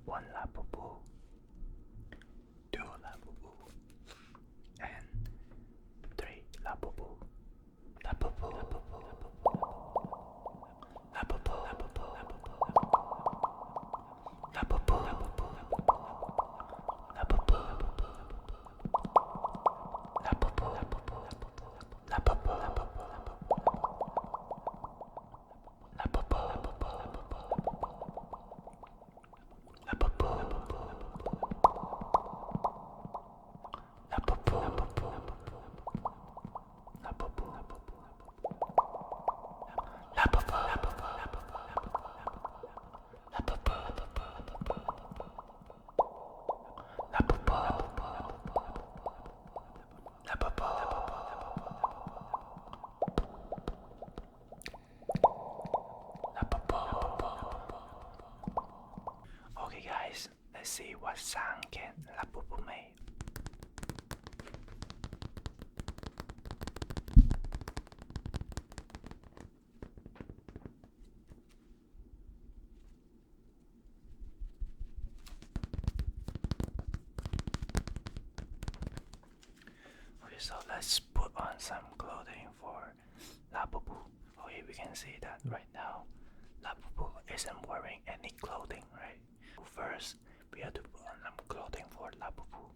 1 Labubu, 2 Labubu, and 3 Labubu. Labubu, Labubu, Labubu, Labubu, Labubu, Labubu, Labubu, Okay guys, let's see what sound can Labubu make. Okay, so let's put on some clothing for Labubu. Okay, we can see that right now Labubu isn't wearing any clothing, right? First, we have to put on some clothing for Labubu.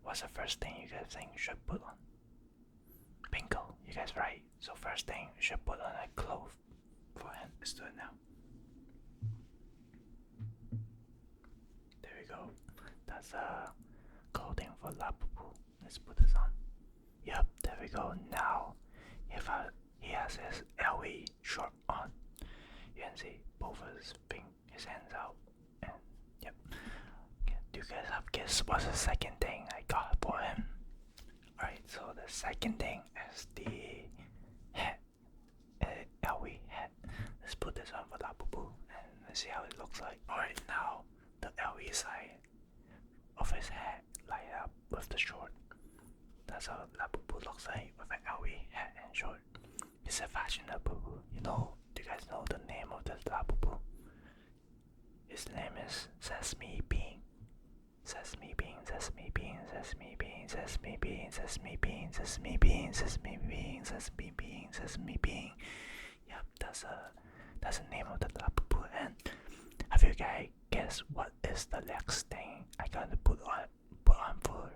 What's the first thing you guys think you should put on? Bingo, you guys right. So first thing, you should put on a cloth for him. Let's do it now. There we go. That's clothing for Labubu. Let's put this on. Yep, there we go. Now, if he has his LV short on, you can see both of his hands out. And yep. Okay, do you guys have guess what's the second thing I got for him? Alright, so the second thing is the hat. LV hat. Let's put this on for Labubu and let's see how it looks like. Alright, now the LV side of his hat light up with the short. That's how Labubu looks like with an LV hat and short. It's a fashion Labubu. You know, do you guys know the name of this Labubu? His name is Sesame Bean. Sesame Bean, Sesame Bean, Sesame Bean, Sesame Bean, Sesame Bean, Sesame Bean, Sesame Bean, Sesame Bean, Sesame Bean. Yep, that's the name of the Labubu. And have you guys guessed what is the next thing I gonna put on for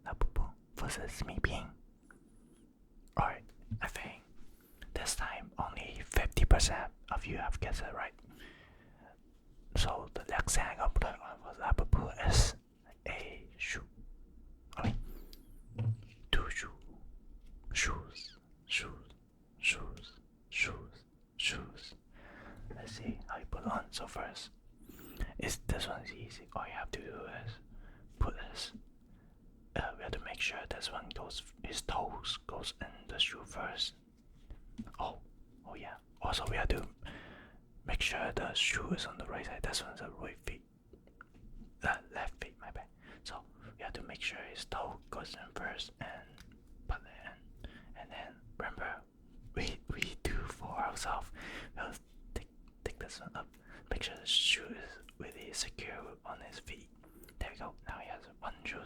Labubu for Sesame Bean? Alright, I think this time only 50% of you have guessed it right. So the next thing I'm gonna put on for Labubu is a shoe. I mean, 2 shoes. Let's see how you put on. So first, this one's easy. All you have to do is put this. We have to make sure this one his toes goes in the shoe first. Oh yeah. Also, we have to make sure the shoe is on the right side. This one's the right feet. Left feet, my bad. So we have to make sure his toe goes in first and put it in. And then remember, we do for ourselves. We'll take this one up. Make sure the shoe is really secure on his feet. There we go. Now he has one shoe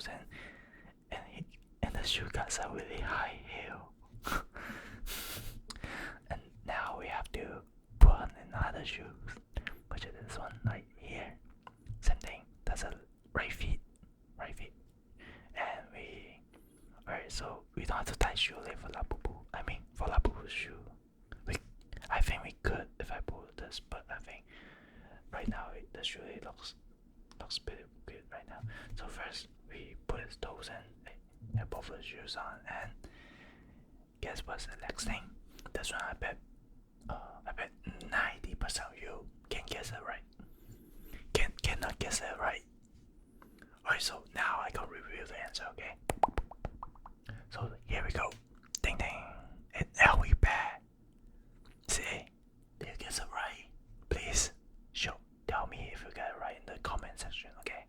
and the shoe got a really high heel. And now we have to put on another shoe, which is this one right here. Same thing. That's a right feet. And alright, so we don't have to tie shoelace for Labubu. I mean, for Labubu's shoe. I think we could if I pull this, but I think right now the shoelace looks pretty good right now. So first we put his toes in and both of the shoes on, and guess what's the next thing? This one I bet 90% of you can guess it right. Cannot guess it right. Alright, so now I can reveal the answer, okay? So here we go. Ding ding. An LV pad. See? Did you guess it right? Please tell me if you get it right in the comment section, okay?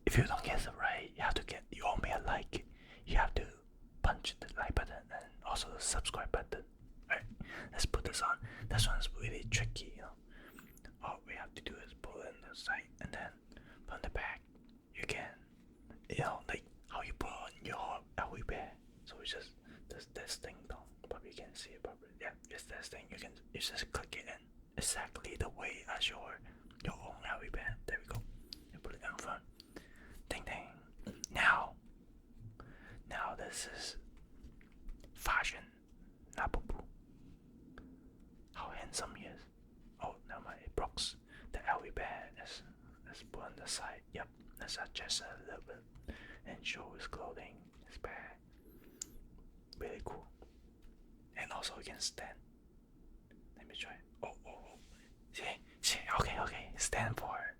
If you don't guess it right, you owe me a like. You have to punch the like button and also the subscribe button. Alright, let's put this on. This one's really tricky, you know. All we have to do is pull in the side and then this thing, you just click it in exactly the way as your own LV band. There we go. You put it in front. Ding ding. Now this is fashion Labubu. How handsome he is. Oh, never mind, it blocks. The LV band is put on the side. Yep, let's adjust a little bit and show his clothing, his bag. Really cool. And also you can stand. Let me try. Oh. See. Okay. Stand for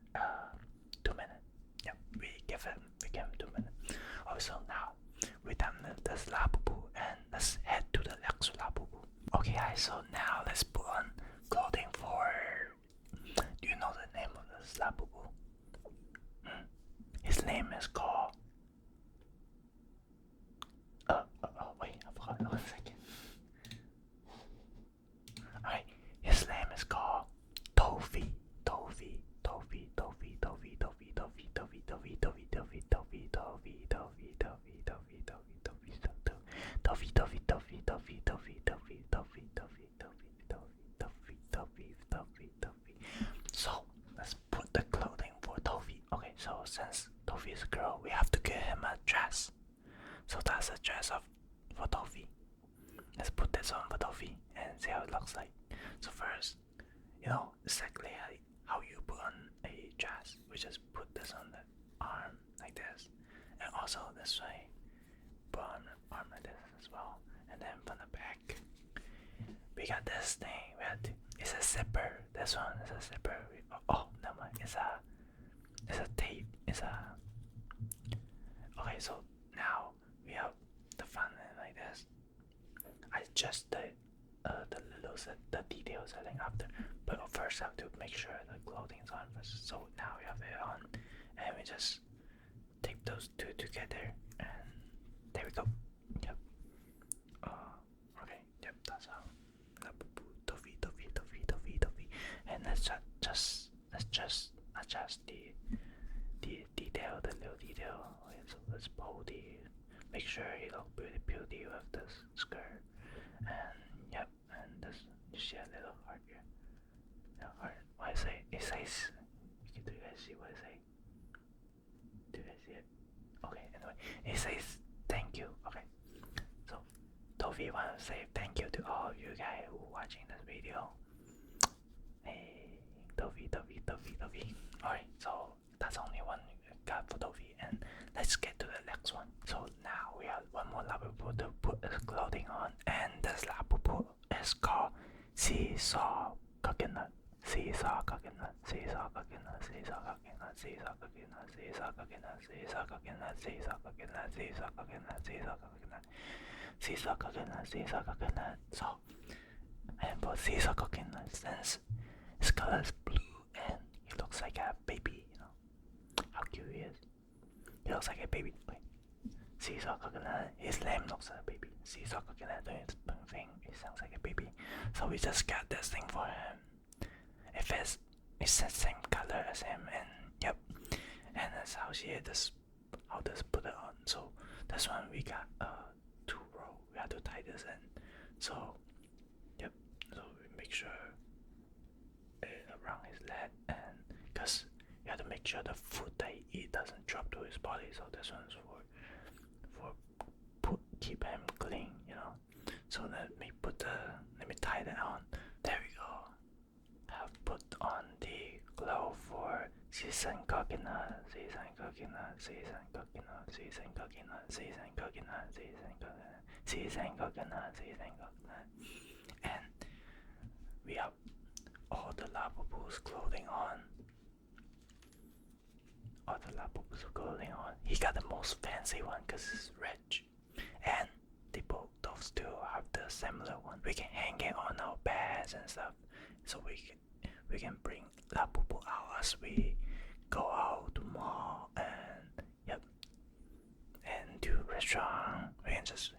2 minutes. Yep, we give him 2 minutes. Also now we done this Labubu and let's head to the next Labubu. Okay guys, so now let's put on clothing for. Do you know the name of this Labubu? His name is called. Wait, I forgot. 1 second. Alright, his name is called Toffee. So let's put the clothing for Toffee. Okay, so since Toffee is a girl, we have to give him a dress. So that's a dress for Toffee. Let's put this on for Toffee and see how it looks like. So first, exactly how you put on a dress. We just put this on the arm like this, and also this way, put on the arm like this as well. And then from the back, we got this thing. It's a zipper. This one is a zipper. Never mind. It's a tape. Okay. So now we have the front end like this. I adjust the detail setting after, but first I have to make sure the clothing's on first. So now we have it on, and we just tape those two together, and there we go. Yep. Okay. Yep. That's how. Toffee. And let's just adjust the detail, the little detail. Okay, so let's pull make sure he look pretty beauty with this skirt. And yep, and this, you see a little heart here. Heart. What I say? It says. Do you guys see what I say? Do you guys see it? Okay. Anyway, it says thank you. Okay. So Toffee wants to say thank you to all of you guys who are watching this video. Hey, Toffee. Alright, so that's only one we got for Toffee, and let's get to the next one. So now we have one more Labubu to put his clothing on, and this Labubu is called Seesaw Coconut. So, and for Seesaw Coconut, since his color is blue and he looks like a baby, how cute he is. He looks like a baby. Wait. Seesaw Coconut, his name looks like a baby. Seesaw Coconut doing his thing, it sounds like a baby. So we just got this thing for him. It's the same color as him, and yep. And that's how how this put it on. So this one we got 2 row. We have to tie this in. So yep. So we make sure around his leg, and because you have to make sure the food that he eats doesn't drop to his body. So this one's for keep him clean, So let me tie that on. There we go. Have put on the glove for seasoned coconut, and we have all the Labubu's clothing on. He got the most fancy one because it's rich, and those two have the similar one. We can hang it on our beds and stuff, so we can bring Labubu out as we go out to mall and yep, and to restaurant. We can just